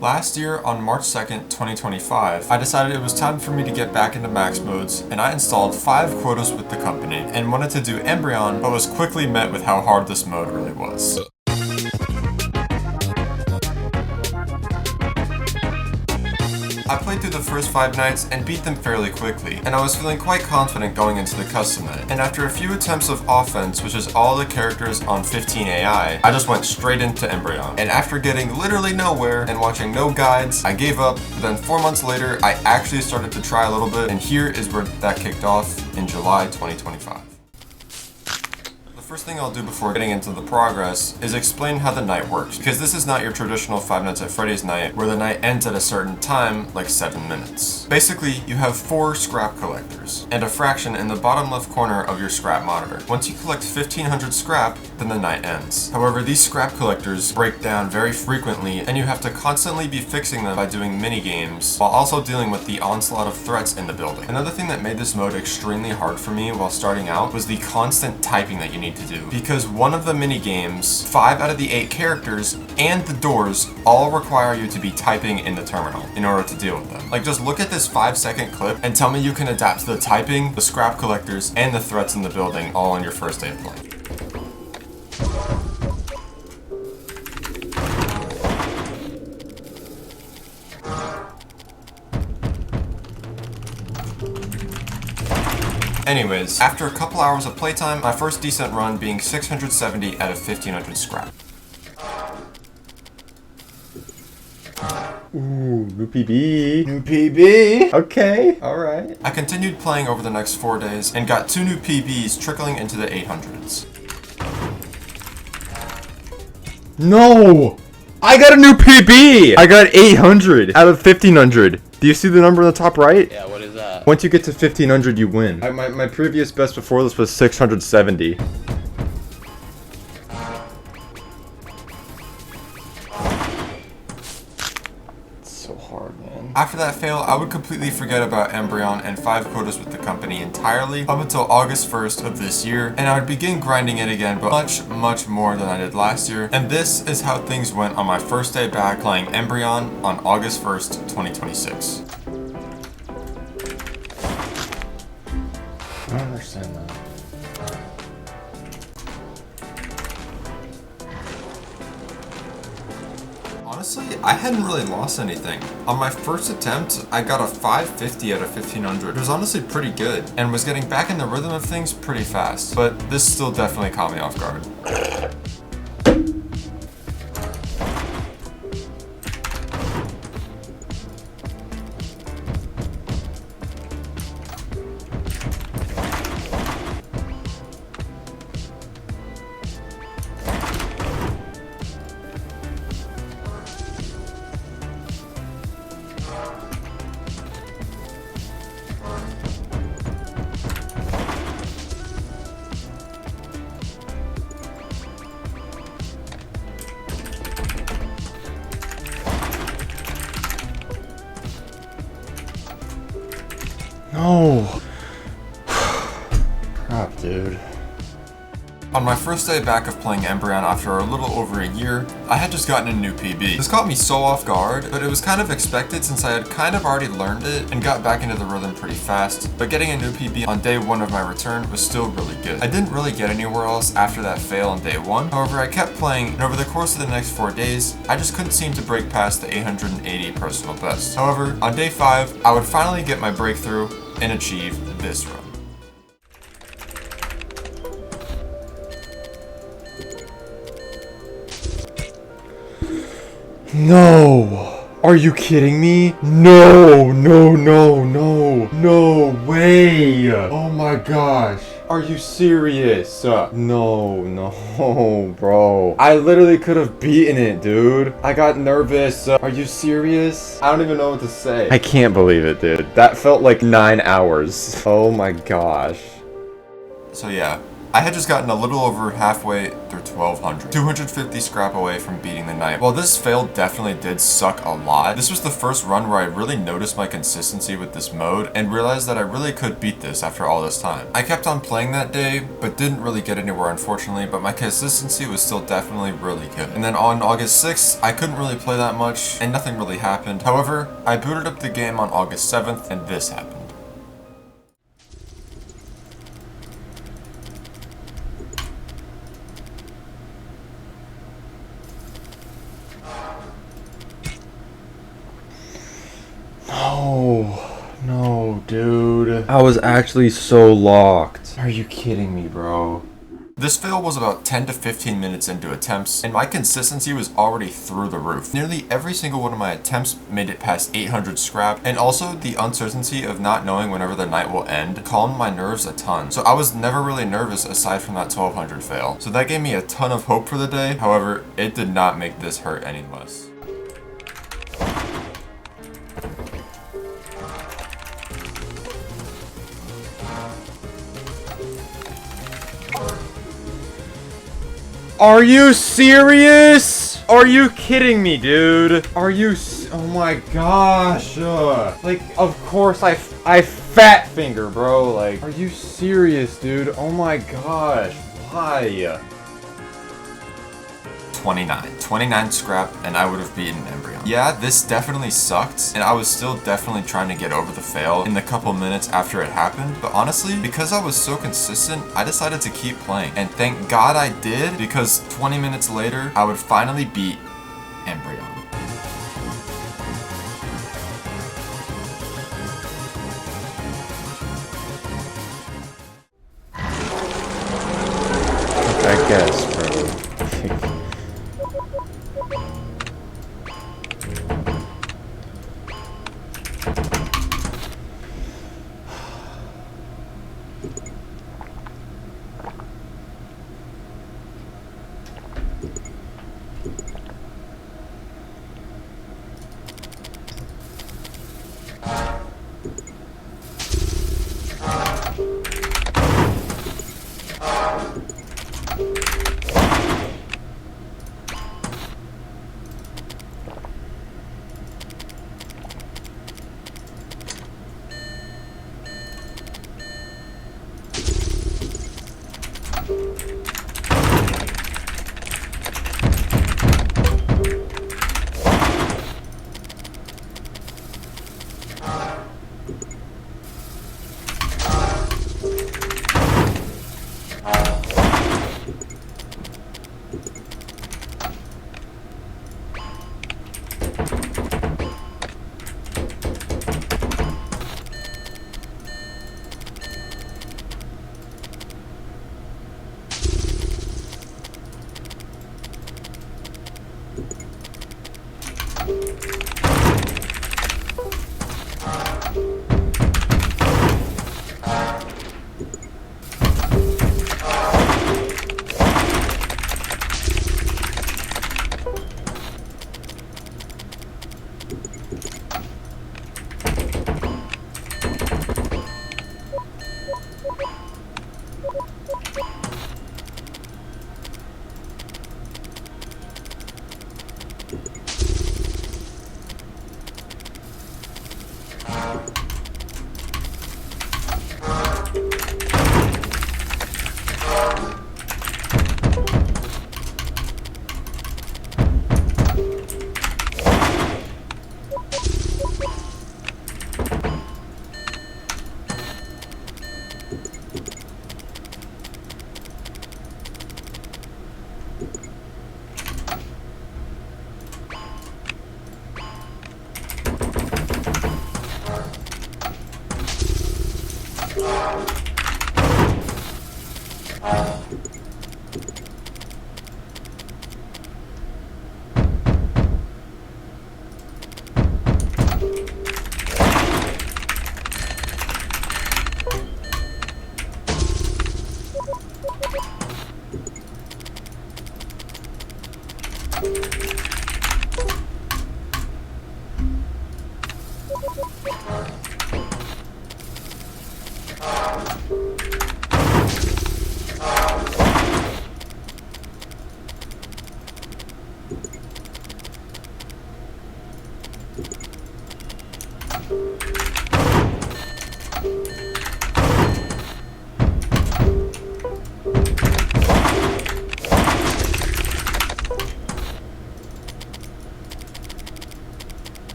Last year, on March 2nd, 2025, I decided it was time for me to get back into max modes, and I installed 5 quotas with the company, and wanted to do Embrion, but was quickly met with how hard this mode really was. I played through the first 5 nights and beat them fairly quickly, and I was feeling quite confident going into the custom night. And after a few attempts of offense, which is all the characters on 15 AI, I just went straight into Embrion. And after getting literally nowhere and watching no guides, I gave up. But then 4 months later, I actually started to try a little bit, and here is where that kicked off in July 2025. The first thing I'll do before getting into the progress is explain how the night works, because this is not your traditional Five Nights at Freddy's night where the night ends at a certain time, like 7 minutes. Basically, you have 4 scrap collectors, and a fraction in the bottom left corner of your scrap monitor. Once you collect 1500 scrap, then the night ends. However, these scrap collectors break down very frequently, and you have to constantly be fixing them by doing mini games, while also dealing with the onslaught of threats in the building. Another thing that made this mode extremely hard for me while starting out was the constant typing that you need to do, because one of the mini games, 5 out of the 8 characters, and the doors all require you to be typing in the terminal in order to deal with them. Like, just look at this 5-second clip and tell me you can adapt to the typing, the scrap collectors, and the threats in the building all on your first day of playing. Anyways, after a couple hours of playtime, my first decent run being 670 out of 1500 scrap. Ooh, new PB. New PB. Okay, alright. I continued playing over the next 4 days and got 2 new PBs trickling into the 800s. No! I got a new PB! I got 800 out of 1500. Do you see the number on the top right? Yeah, what is that? Once you get to 1500, you win. My previous best before this was 670. It's so hard, man. After that fail, I would completely forget about Embrion and 5 quotas with the company entirely up until August 1st of this year, and I would begin grinding it again, but much more than I did last year. And this is how things went on my first day back playing Embrion on August 1st, 2026. I don't understand that. Honestly, I hadn't really lost anything. On my first attempt, I got a 550 out of 1500. It was honestly pretty good, and was getting back in the rhythm of things pretty fast, but this still definitely caught me off guard. No. Crap, dude. On my first day back of playing Embrion after a little over a year, I had just gotten a new PB. This caught me so off guard, but it was kind of expected since I had kind of already learned it and got back into the rhythm pretty fast. But getting a new PB on day 1 of my return was still really good. I didn't really get anywhere else after that fail on day 1. However, I kept playing, and over the course of the next 4 days, I just couldn't seem to break past the 880 personal best. However, on day 5, I would finally get my breakthrough and achieve this run. No! Are you kidding me? No, no, no, no, no way! Oh my gosh. Are you serious? No, bro. I literally could have beaten it, dude. I got nervous. Are you serious? I don't even know what to say. I can't believe it, dude. That felt like 9 hours. Oh my gosh. So yeah, I I had just gotten a little over halfway through 1200, 250 scrap away from beating the knight. While this fail definitely did suck a lot, this was the first run where I really noticed my consistency with this mode and realized that I really could beat this after all this time. I kept on playing that day, but didn't really get anywhere unfortunately, but my consistency was still definitely really good. And then on August 6th, I couldn't really play that much and nothing really happened. However, I booted up the game on August 7th and this happened. No, dude. I was actually so locked. Are you kidding me, bro? This fail was about 10 to 15 minutes into attempts, and my consistency was already through the roof. Nearly every single one of my attempts made it past 800 scrap, and also the uncertainty of not knowing whenever the night will end calmed my nerves a ton. So I was never really nervous aside from that 1200 fail. So that gave me a ton of hope for the day. However, it did not make this hurt any less. Are you serious? Are you kidding me, dude? Oh my gosh. Like, of course I fat finger, bro. Like, are you serious, dude? Oh my gosh. Why? 29 scrap, and I would have beaten Embrion. Yeah, this definitely sucked, and I was still definitely trying to get over the fail in the couple minutes after it happened, but honestly, because I was so consistent, I decided to keep playing, and thank God I did, because 20 minutes later, I would finally beat Embrion. I guess, bro.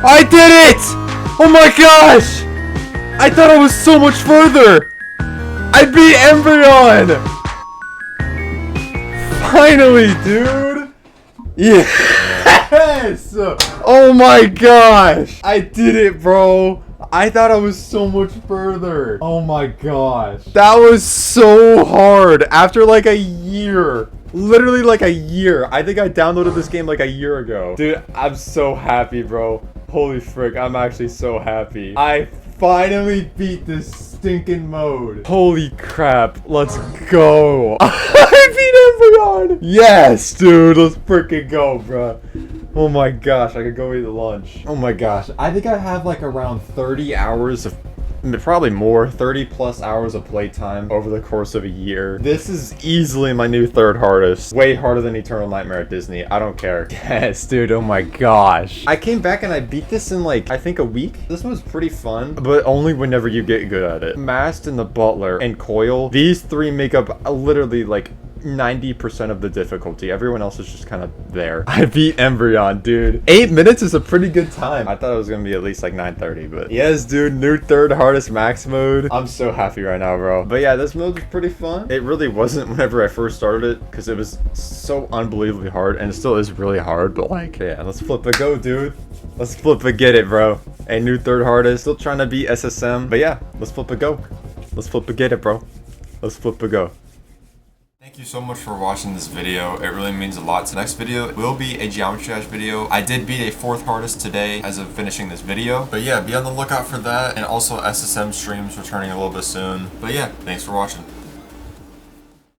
I did it! Oh my gosh! I thought I was so much further! I beat Embrion! Finally, dude! Yes! Oh my gosh! I did it, bro! I thought I was so much further. Oh my gosh. That was so hard. After like a year. Literally like a year. I think I downloaded this game like a year ago. Dude, I'm so happy, bro. Holy frick, I'm actually so happy. I finally beat this stinking mode. Holy crap, let's go. I beat Embrion. Yes, dude, let's freaking go, bro. Oh my gosh, I could go eat lunch. Oh my gosh, I think I have like around 30 hours of, probably more, 30 plus hours of playtime over the course of a year. This is easily my new third hardest. Way harder than Eternal Nightmare at Disney. I don't care. Yes, dude, oh my gosh. I came back and I beat this in like, I think a week. This was pretty fun, but only whenever you get good at it. Mast and the Butler and Coil, these three make up literally like 90% of the difficulty. Everyone else is just kind of there. I beat Embrion, dude. 8 minutes is a pretty good time. I thought it was gonna be at least like 9:30, but yes, dude, new third hardest max mode. I'm so happy right now, bro. But yeah, this mode was pretty fun. It really wasn't whenever I first started it, because it was so unbelievably hard, and it still is really hard, but like, yeah, let's flip a go, dude. Let's flip a get it, bro. A new third hardest. Still trying to beat SSM, but yeah, let's flip a go. Let's flip a get it, bro. Let's flip a go. Thank you so much for watching this video. It really means a lot. The next video will be a Geometry Dash video. I did beat a 4th hardest today as of finishing this video. But yeah, be on the lookout for that. And also SSM streams returning a little bit soon. But yeah, thanks for watching.